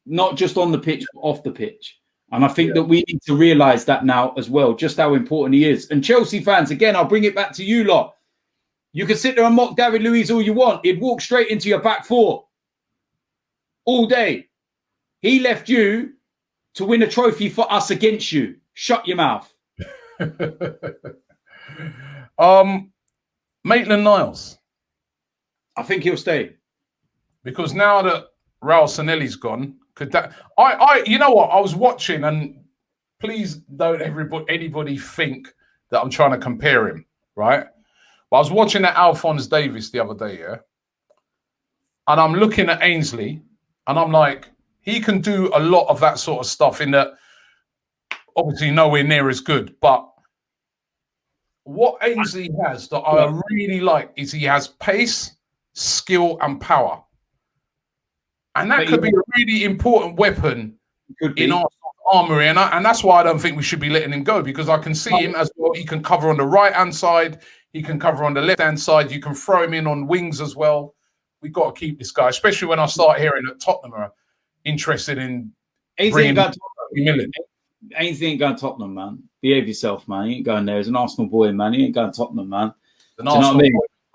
not just on the pitch, but off the pitch. And I think that we need to realise that now as well, just how important he is. And Chelsea fans, again, I'll bring it back to you lot. You can sit there and mock David Luiz all you want. He'd walk straight into your back 4 all day. He left you to win a trophy for us against you. Shut your mouth. Maitland-Niles. I think he'll stay. Because now that Raul Sanelli's gone, could that you know what? I was watching, and please don't anybody think that I'm trying to compare him, right? But I was watching that Alphonse Davies the other day, yeah? And I'm looking at Ainsley, and I'm like, he can do a lot of that sort of stuff in that, obviously nowhere near as good. But what Ainsley has that I really like is he has pace, skill, and power. And that could be a really important weapon in our armory. And that's why I don't think we should be letting him go, because I can see him as well. He can cover on the right-hand side. He can cover on the left-hand side. You can throw him in on wings as well. We've got to keep this guy, especially when I start hearing that Tottenham are interested in bringing million. Ainsley ain't going Tottenham, man. Behave yourself, man. He ain't going there. He's an Arsenal boy, man. He ain't going Tottenham, man.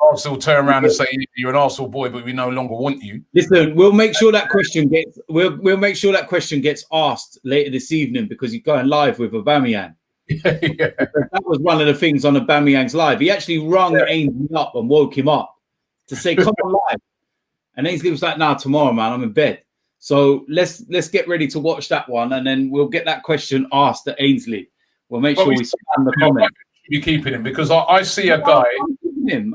Arsenal turn around and say you're an Arsenal boy, but we no longer want you. Listen, we'll make sure that question gets asked later this evening, because he's going live with Aubameyang. That was one of the things on Aubameyang's live. He actually rung Ainsley up and woke him up to say, "Come on live." And Ainsley was like, "Nah, tomorrow, man. I'm in bed." So let's get ready to watch that one, and then we'll get that question asked to Ainsley. We'll make sure we spam the comment. You're keeping him, because I see a guy.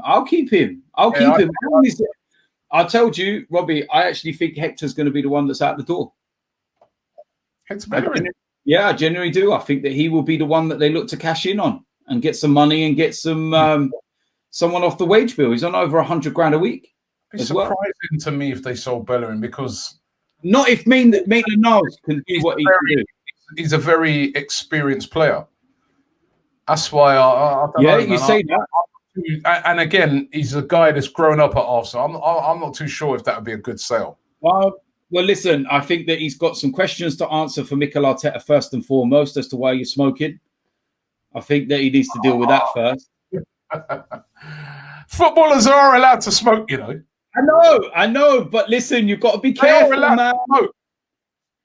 I'll keep him. I told you, Robbie, I actually think Hector's going to be the one that's out the door. Hector Bellerin? Yeah, I genuinely do. I think that he will be the one that they look to cash in on and get some money and get some someone off the wage bill. He's on over 100 grand a week. It's surprising to me if they sold Bellerin, because not if Maitland-Niles can do what he can do. He's a very experienced player. That's why I don't know, you say that. And again, he's a guy that's grown up at Arsenal. I'm not too sure if that would be a good sale. Well, listen, I think that he's got some questions to answer for Mikel Arteta first and foremost as to why you're smoking. I think that he needs to deal with that first. Footballers are allowed to smoke, you know. I know, but listen, you've got to be careful, man.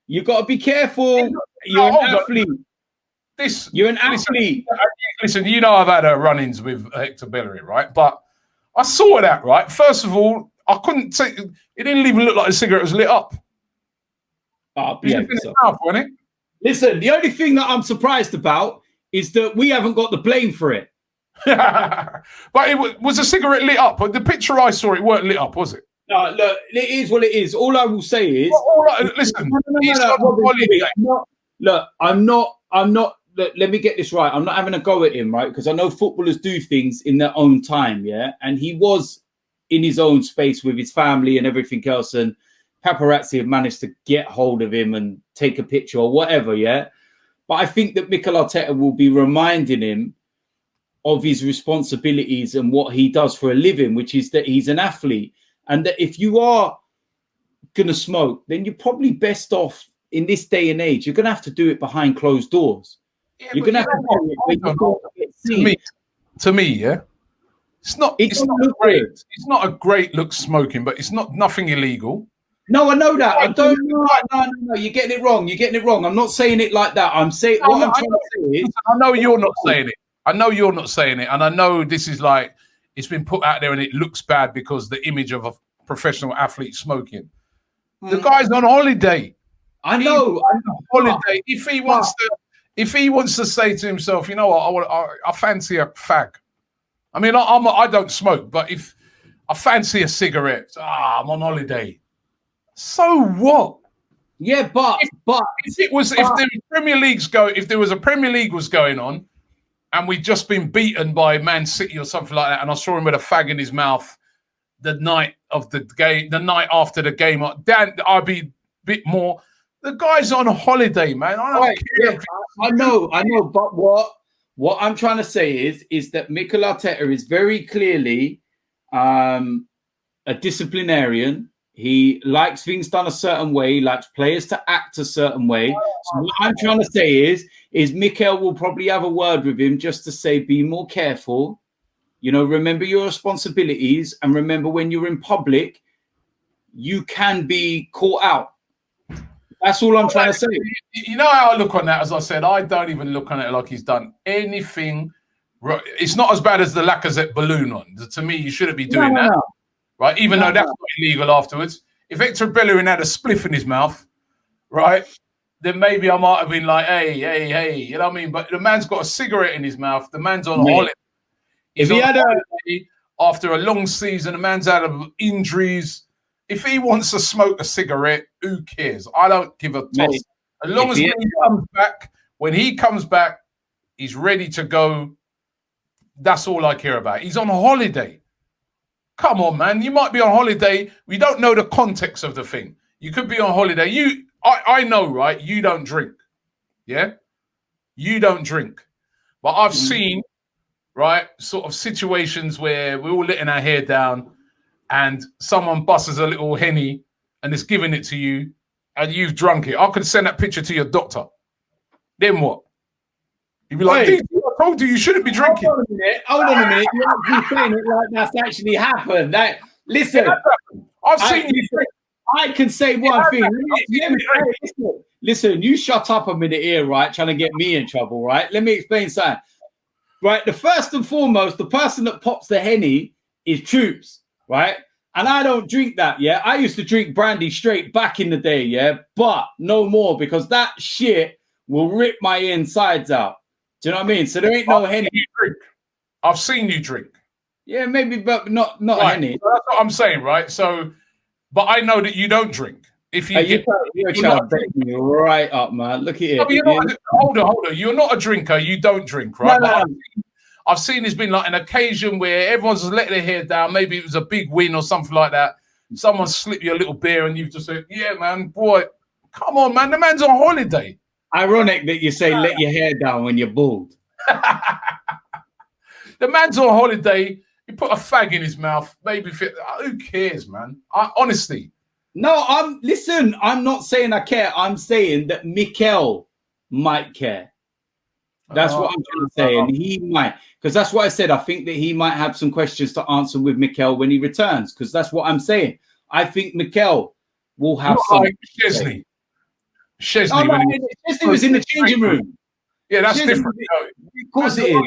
You've got to be careful. You're an athlete. You're an athlete. Listen, you know I've had run-ins with Hector Bellerin, right? But I saw that, right? First of all, I couldn't say it didn't even look like the cigarette was lit up. Wasn't it? Listen, the only thing that I'm surprised about is that we haven't got the blame for it. But it was a cigarette lit up. But the picture I saw, it weren't lit up, was it? No, look, it is what it is. All I will say is, listen, I'm not. Look, let me get this right. I'm not having a go at him, right? Because I know footballers do things in their own time, yeah? And he was in his own space with his family and everything else, and paparazzi have managed to get hold of him and take a picture or whatever, yeah? But I think that Mikel Arteta will be reminding him of his responsibilities and what he does for a living, which is that he's an athlete. And that if you are going to smoke, then you're probably best off in this day and age. You're going to have to do it behind closed doors. Yeah, you're going to have to do it. To me, yeah. It's not great. It's not a great look smoking, but it's nothing illegal. No, I know that. I don't know. No. You're getting it wrong. You're getting it wrong. I'm not saying it like that. I'm saying what I'm trying to say is, I know you're not saying it. I know you're not saying it, and I know this is like it's been put out there and it looks bad because the image of a professional athlete smoking. The guy's on holiday. I know. Holiday. If he wants to say to himself, you know what, I fancy a fag. I mean, I don't smoke, but if I fancy a cigarette, I'm on holiday. So what? Yeah, but if there was a Premier League was going on, and we'd just been beaten by Man City or something like that, and I saw him with a fag in his mouth the night of the game, the night after the game, Dan, I'd be a bit more. The guy's on holiday, man. I don't care. Yeah, I know. But what I'm trying to say is that Mikel Arteta is very clearly a disciplinarian. He likes things done a certain way. He likes players to act a certain way. So what I'm trying to say is Mikel will probably have a word with him just to say, be more careful. You know, remember your responsibilities, and remember when you're in public, you can be caught out. That's all I'm trying to say. You know how I look on that? As I said, I don't even look on it like he's done anything. It's not as bad as the Lacazette balloon on. To me, you shouldn't be doing that. No. Right? Even though that's not illegal afterwards. If Hector Bellerin had a spliff in his mouth, right, then maybe I might have been like, hey, you know what I mean? But the man's got a cigarette in his mouth. The man's on holiday. If he had after a long season, the man's out of injuries. If he wants to smoke a cigarette, who cares? I don't give a toss. As long as when he comes back, he's ready to go. That's all I care about. He's on holiday. Come on, man. You might be on holiday. We don't know the context of the thing. You could be on holiday. I know, right? You don't drink. Yeah? You don't drink. But I've seen, right, sort of situations where we're all letting our hair down and someone busts a little Henny and is giving it to you and you've drunk it. I could send that picture to your doctor. Then what? You'd be like, I told you you shouldn't be drinking. Hold on a minute. You're actually saying it like that's actually happened. Listen, I've seen you drink. I can say one thing. Listen, you shut up a minute here, right? Trying to get me in trouble, right? Let me explain something. Right, the first and foremost, the person that pops the Henny is Troops, right? And I don't drink that, yeah? I used to drink brandy straight back in the day, yeah? But no more, because that shit will rip my insides out. Do you know what I mean? So there ain't no Henny. I've seen you drink. Yeah, maybe, but not right. Henny. So that's what I'm saying, right? So, but I know that you don't drink. If you you're trying to bet me right up, man. Look at it. Hold on. You're not a drinker. You don't drink, right? No. I've seen there's been like an occasion where everyone's just let their hair down. Maybe it was a big win or something like that. Someone slipped you a little beer and you've just said, yeah, man, boy, come on, man. The man's on holiday. Ironic that you say let your hair down when you're bald. The man's on holiday. You put a fag in his mouth. Maybe who cares, man? Honestly. No, I'm not saying I care. I'm saying that Mikel might care. That's what I'm trying to say. And he might, because that's what I said. I think that he might have some questions to answer with Mikel when he returns, because that's what I'm saying. I think Mikel will have some. Like Chesney. Chesney was in the changing room. Yeah, that's different. Of course it is.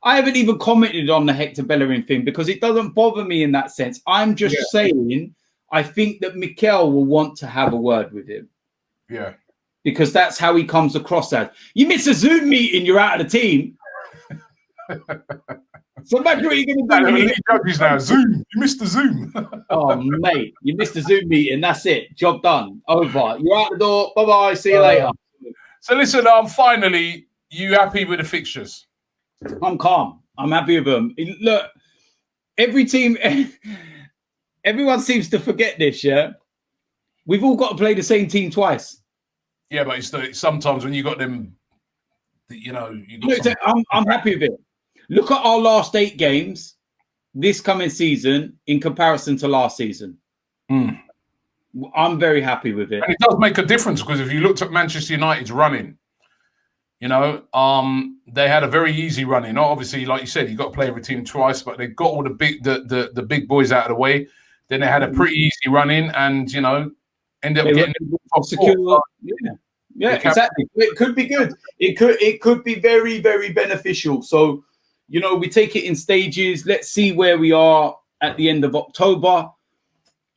I haven't even commented on the Hector Bellerin thing because it doesn't bother me in that sense. I'm just saying I think that Mikel will want to have a word with him. Yeah. Because that's how he comes across as. You miss a Zoom meeting, you're out of the team. So imagine what you're going to do. Judges now. Zoom. You missed the Zoom. Oh, mate. You missed the Zoom meeting. That's it. Job done. Over. You're out the door. Bye-bye. See you later. So listen, finally, you happy with the fixtures? I'm calm. I'm happy with them. Look, every team, everyone seems to forget this, yeah? We've all got to play the same team twice. Yeah, but it's sometimes when you got them, you know. I'm happy with it. Look at our last 8 games this coming season in comparison to last season. I'm very happy with it. And it does make a difference because if you looked at Manchester United's running, you know, they had a very easy running. Obviously, like you said, you got to play every team twice, but they got all the big boys out of the way. Then they had a pretty easy running, and you know, ended up getting secure. Yeah, exactly. It could be good. It could be very, very beneficial. So, you know, we take it in stages. Let's see where we are at the end of October.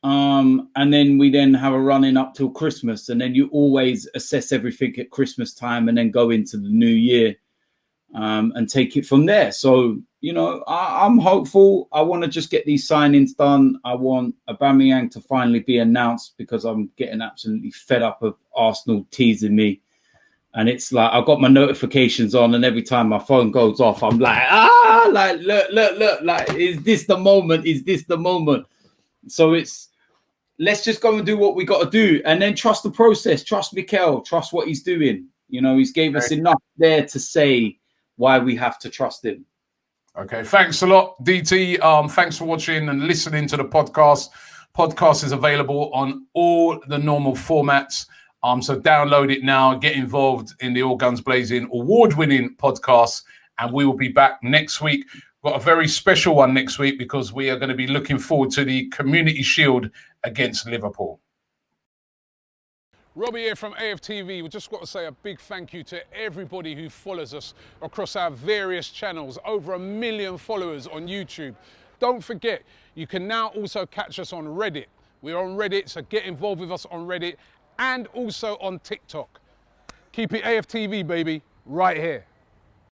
And then we have a run-in up till Christmas. And then you always assess everything at Christmas time and then go into the new year and take it from there. So, you know, I'm hopeful. I want to just get these signings done. I want Aubameyang to finally be announced because I'm getting absolutely fed up of Arsenal teasing me. And it's like, I've got my notifications on and every time my phone goes off, I'm like, look, like, is this the moment? Is this the moment? So let's just go and do what we got to do and then trust the process. Trust Mikel. Trust what he's doing. You know, he's gave us enough there to say why we have to trust him. Okay, thanks a lot, DT. Thanks for watching and listening to the podcast. Podcast is available on all the normal formats. So download it now. Get involved in the All Gunz Blazing award-winning podcast. And we will be back next week. We've got a very special one next week because we are going to be looking forward to the Community Shield against Liverpool. Robbie here from AFTV. We've just got to say a big thank you to everybody who follows us across our various channels. Over 1 million followers on YouTube. Don't forget, you can now also catch us on Reddit. We're on Reddit, so get involved with us on Reddit and also on TikTok. Keep it AFTV, baby, right here.